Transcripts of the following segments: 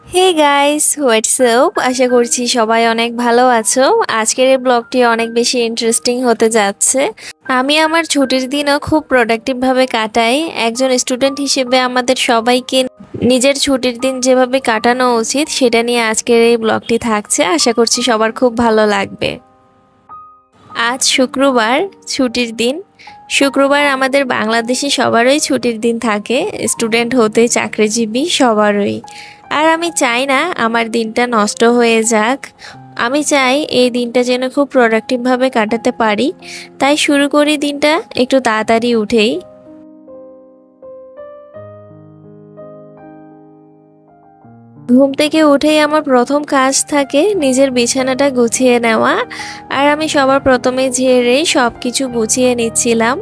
Hey guys, WhatsApp, আশা করছি সবাই অনেক ভালো আছো। আজকের এই ব্লগটি অনেক বেশি ইন্টারেস্টিং হতে যাচ্ছে। আমি আমার ছুটির দিনও খুব প্রোডাক্টিভভাবে কাটাই। একজন স্টুডেন্ট হিসেবে আমাদের সবাইকে নিজের ছুটির দিন যেভাবে কাটানো উচিত সেটা নিয়ে আজকের এই ব্লগটি থাকছে। আশা করছি সবার খুব ভালো লাগবে। আজ শুক্রবার, ছুটির দিন। শুক্রবার আমাদের বাংলাদেশে সবারই ছুটির দিন থাকে, স্টুডেন্ট হতে চাকরিজীবী সবারই। আর আমি চাই না আমার দিনটা নষ্ট হয়ে যাক। আমি চাই এই দিনটা যেন খুব প্রোডাক্টিভভাবে কাটাতে পারি। তাই শুরু করি দিনটা একটু তাড়াতাড়ি উঠেই। ঘুম থেকে উঠেই আমার প্রথম কাজ থাকে নিজের বিছানাটা গুছিয়ে নেওয়া। আর আমি সবার প্রথমে ঝেড়ে সব কিছু গুছিয়ে নিচ্ছিলাম।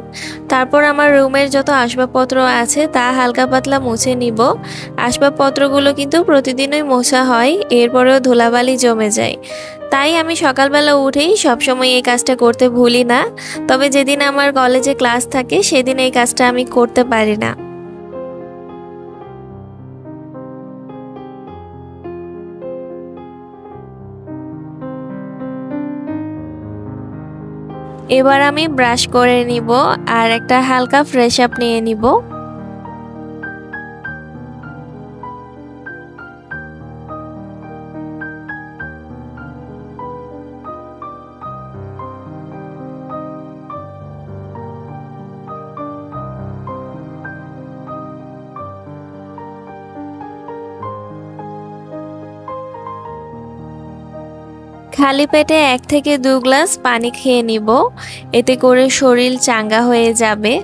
তারপর আমার রুমের যত আসবাবপত্র আছে তা হালকা পাতলা মুছে নিব। আসবাবপত্রগুলো কিন্তু প্রতিদিনই মোছা হয়, এরপরেও ধুলাবালি জমে যায়। তাই আমি সকালবেলা উঠেই সবসময় এই কাজটা করতে ভুলি না। তবে যেদিন আমার কলেজে ক্লাস থাকে সেদিন এই কাজটা আমি করতে পারি না। এবার আমি ব্রাশ করে নিব আর একটা হালকা ফ্রেশ আপ নিয়ে নিব। খালি পেটে 1 থেকে 2 গ্লাস পানি খেয়ে নিব, এতে করে শরীর চাঙ্গা হয়ে যাবে।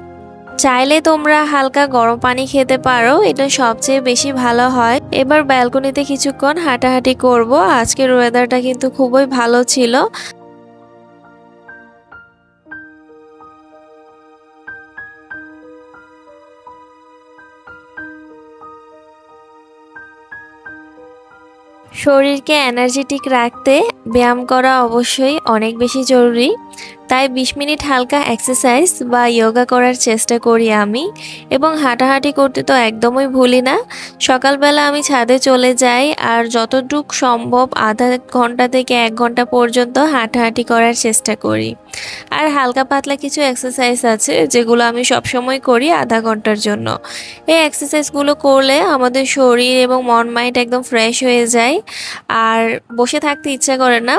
চাইলে তোমরা হালকা গরম পানি খেতে পারো, এটা সবচেয়ে বেশি ভালো হয়। এবার ব্যালকনিতে কিছুক্ষণ হাঁটাহাঁটি করব। আজকের ওয়েদারটা কিন্তু খুবই ভালো ছিল। শরীরকে এনার্জেটিক রাখতে ব্যায়াম করা অবশ্যই অনেক বেশি জরুরি। তাই 20 মিনিট হালকা এক্সারসাইজ বা যোগা করার চেষ্টা করি আমি। এবং হাঁটাহাঁটি করতে তো একদমই ভুলি না। সকালবেলা আমি ছাদে চলে যাই আর যতটুকু সম্ভব আধা ঘন্টা থেকে 1 ঘন্টা পর্যন্ত হাঁটাহাঁটি করার চেষ্টা করি। আর হালকা পাতলা কিছু এক্সারসাইজ আছে যেগুলো আমি সবসময় করি আধা ঘন্টার জন্য। এই এক্সারসাইজগুলো করলে আমাদের শরীর এবং মন মাইন্ড একদম ফ্রেশ হয়ে যায়। আর বসে থাকতে ইচ্ছা করে না।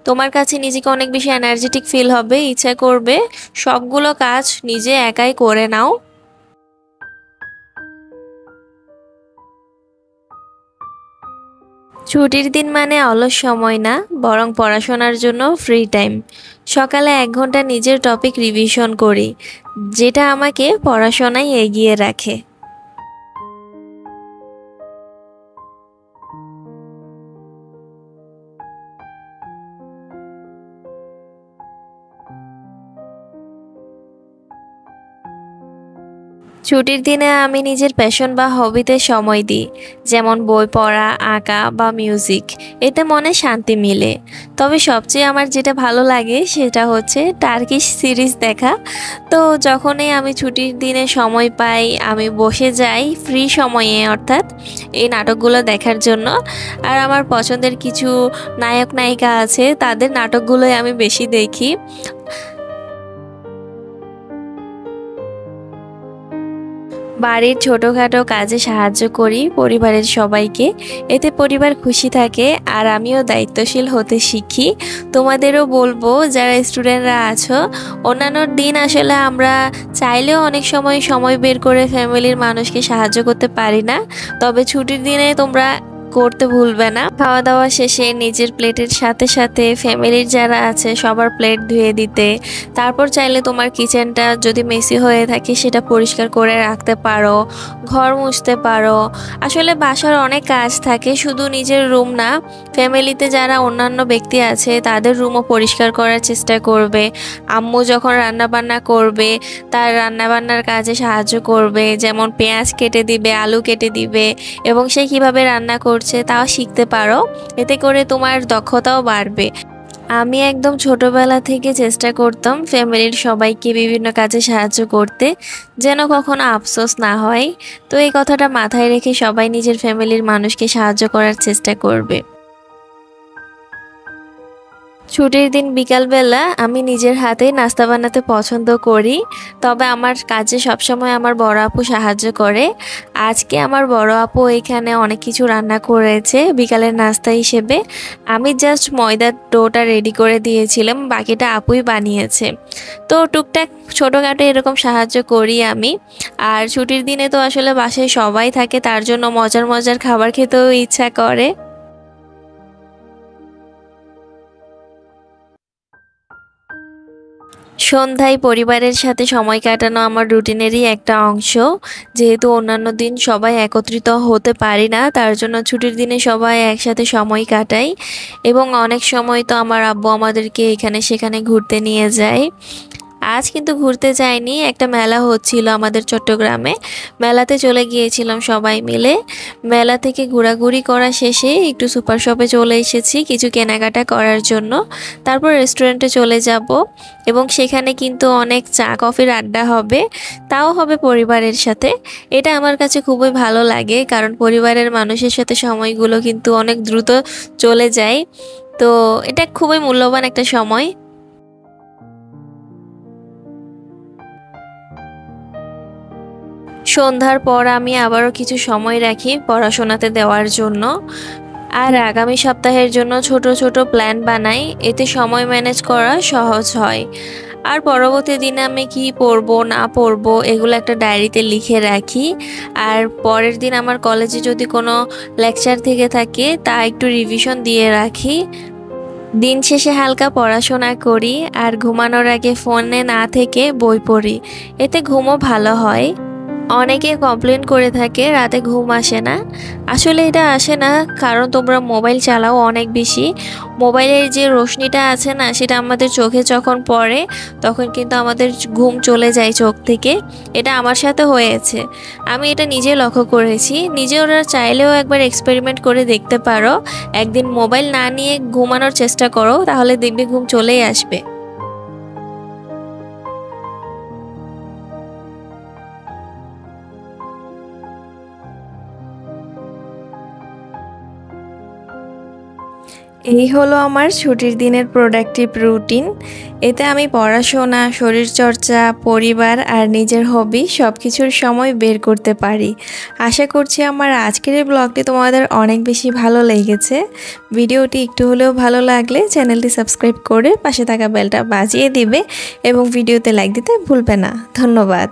তোমার কাছে নিজেকে অনেক বেশি এনার্জেটিক ফিল হবে, ইচ্ছা করবে সবগুলো কাজ নিজে একাই করে নাও। ছুটির দিন মানে অলস সময় না, বরং পড়াশোনার জন্য ফ্রি টাইম। সকালে 1 ঘন্টা নিজের টপিক রিভিশন করি, যেটা আমাকে পড়াশোনায় এগিয়ে রাখে। ছুটির দিনে আমি নিজের প্যাশন বা হবিতে সময় দিই, যেমন বই পড়া, আঁকা বা মিউজিক। এতে মনে শান্তি মিলে। তবে সবচেয়ে আমার যেটা ভালো লাগে সেটা হচ্ছে টার্কিশ সিরিজ দেখা। তো যখনই আমি ছুটির দিনে সময় পাই আমি বসে যাই ফ্রি সময়ে, অর্থাৎ এই নাটকগুলো দেখার জন্য। আর আমার পছন্দের কিছু নায়ক নায়িকা আছে, তাদের নাটকগুলোই আমি বেশি দেখি। বাড়ির ছোটখাটো কাজে সাহায্য করি পরিবারের সবাইকে। এতে পরিবার খুশি থাকে আর আমিও দায়িত্বশীল হতে শিখি। তোমাদেরও বলবো, যারা স্টুডেন্টরা আছো, অন্যান্য দিন আসলে আমরা চাইলেও অনেক সময় সময় বের করে ফ্যামিলির মানুষকে সাহায্য করতে পারি না। তবে ছুটির দিনে তোমরা করতে ভুলবে না। খাওয়া দাওয়া শেষে নিজের প্লেটের সাথে সাথে ফ্যামিলির যারা আছে সবার প্লেট ধুয়ে দিতে। তারপর চাইলে তোমার কিচেনটা যদি মেসি হয়ে থাকে সেটা পরিষ্কার করে রাখতে পারো, ঘর মুছতে পারো। আসলে বাসার অনেক কাজ থাকে, শুধু নিজের রুম না, ফ্যামিলিতে যারা অন্যান্য ব্যক্তি আছে তাদের রুমও পরিষ্কার করার চেষ্টা করবে। আম্মু যখন রান্না বান্না করবে তার রান্না বান্নার কাজে সাহায্য করবে, যেমন পেঁয়াজ কেটে দিবে, আলু কেটে দিবে এবং সে কিভাবে রান্না করছে তাও শিখতে পারো। এতে করে তোমার দক্ষতাও বাড়বে। আমি একদম ছোটবেলা থেকে চেষ্টা করতাম ফ্যামিলির সবাইকে বিভিন্ন কাজে সাহায্য করতে, যেন কখনো আফসোস না হয়। তো এই কথাটা মাথায় রেখে সবাই নিজের ফ্যামিলির মানুষকে সাহায্য করার চেষ্টা করবে। ছুটির দিন বিকালবেলা আমি নিজের হাতেই নাস্তা বানাতে পছন্দ করি, তবে আমার কাজে সবসময় আমার বড় আপু সাহায্য করে। আজকে আমার বড় আপু এখানে অনেক কিছু রান্না করেছে বিকালের নাস্তা হিসেবে। আমি জাস্ট ময়দার ডোটা রেডি করে দিয়েছিলাম, বাকিটা আপুই বানিয়েছে। তো টুকটাক ছোটোখাটো এরকম সাহায্য করি আমি। আর ছুটির দিনে তো আসলে বাসায় সবাই থাকে, তার জন্য মজার মজার খাবার খেতেও ইচ্ছা করে। সন্ধ্যায় পরিবারের সাথে সময় কাটানো আমার রুটিনেরই একটা অংশ। যেহেতু অন্যান্য দিন সবাই একত্রিত হতে পারি না, তার জন্য ছুটির দিনে সবাই একসাথে সময় কাটাই। এবং অনেক সময় তো আমার আব্বু আমাদেরকে এখানে সেখানে ঘুরতে নিয়ে যায়। আজ কিন্তু ঘুরতে যাইনি, একটা মেলা হচ্ছিল আমাদের চট্টগ্রামে, মেলাতে চলে গিয়েছিলাম সবাই মিলে। মেলা থেকে ঘোরাঘুরি করা শেষে একটু সুপার শপে চলে এসেছি কিছু কেনাকাটা করার জন্য। তারপর রেস্টুরেন্টে চলে যাব এবং সেখানে কিন্তু অনেক চা কফির আড্ডা হবে, তাও হবে পরিবারের সাথে। এটা আমার কাছে খুবই ভালো লাগে, কারণ পরিবারের মানুষের সাথে সময়গুলো কিন্তু অনেক দ্রুত চলে যায়। তো এটা খুবই মূল্যবান একটা সময়। সন্ধ্যার পর আমি আবারও কিছু সময় রাখি পড়াশোনাতে দেওয়ার জন্য। আর আগামী সপ্তাহের জন্য ছোট ছোট প্ল্যান বানাই, এতে সময় ম্যানেজ করা সহজ হয়। আর পরবর্তী দিনে আমি কি পড়বো না পড়বো এগুলো একটা ডায়েরিতে লিখে রাখি। আর পরের দিন আমার কলেজে যদি কোনো লেকচার থেকে থাকে তা একটু রিভিশন দিয়ে রাখি। দিন শেষে হালকা পড়াশোনা করি আর ঘুমানোর আগে ফোনে না থেকে বই পড়ি, এতে ঘুমও ভালো হয়। অনেকে কমপ্লেন করে থাকে রাতে ঘুম আসে না। আসলে এটা আসে না কারণ তোমরা মোবাইল চালাও অনেক বেশি। মোবাইলের যে রোশনিটা আছে না, সেটা আমাদের চোখে যখন পড়ে তখন কিন্তু আমাদের ঘুম চলে যায় চোখ থেকে। এটা আমার সাথে হয়েছে, আমি এটা নিজে লক্ষ্য করেছি। নিজে ওরা চাইলেও একবার এক্সপেরিমেন্ট করে দেখতে পারো। একদিন মোবাইল না নিয়ে ঘুমানোর চেষ্টা করো, তাহলে দেখবে ঘুম চলেই আসবে। এই হলো আমার ছুটির দিনের প্রোডাক্টিভ রুটিন। এতে আমি পড়াশোনা, শরীরচর্চা, পরিবার আর নিজের হবি সব কিছুর সময় বের করতে পারি। আশা করছি আমার আজকের এই ব্লগটি তোমাদের অনেক বেশি ভালো লেগেছে। ভিডিওটি একটু হলেও ভালো লাগলে চ্যানেলটি সাবস্ক্রাইব করে পাশে থাকা বেলটা বাজিয়ে দিবে এবং ভিডিওতে লাইক দিতে ভুলবে না। ধন্যবাদ।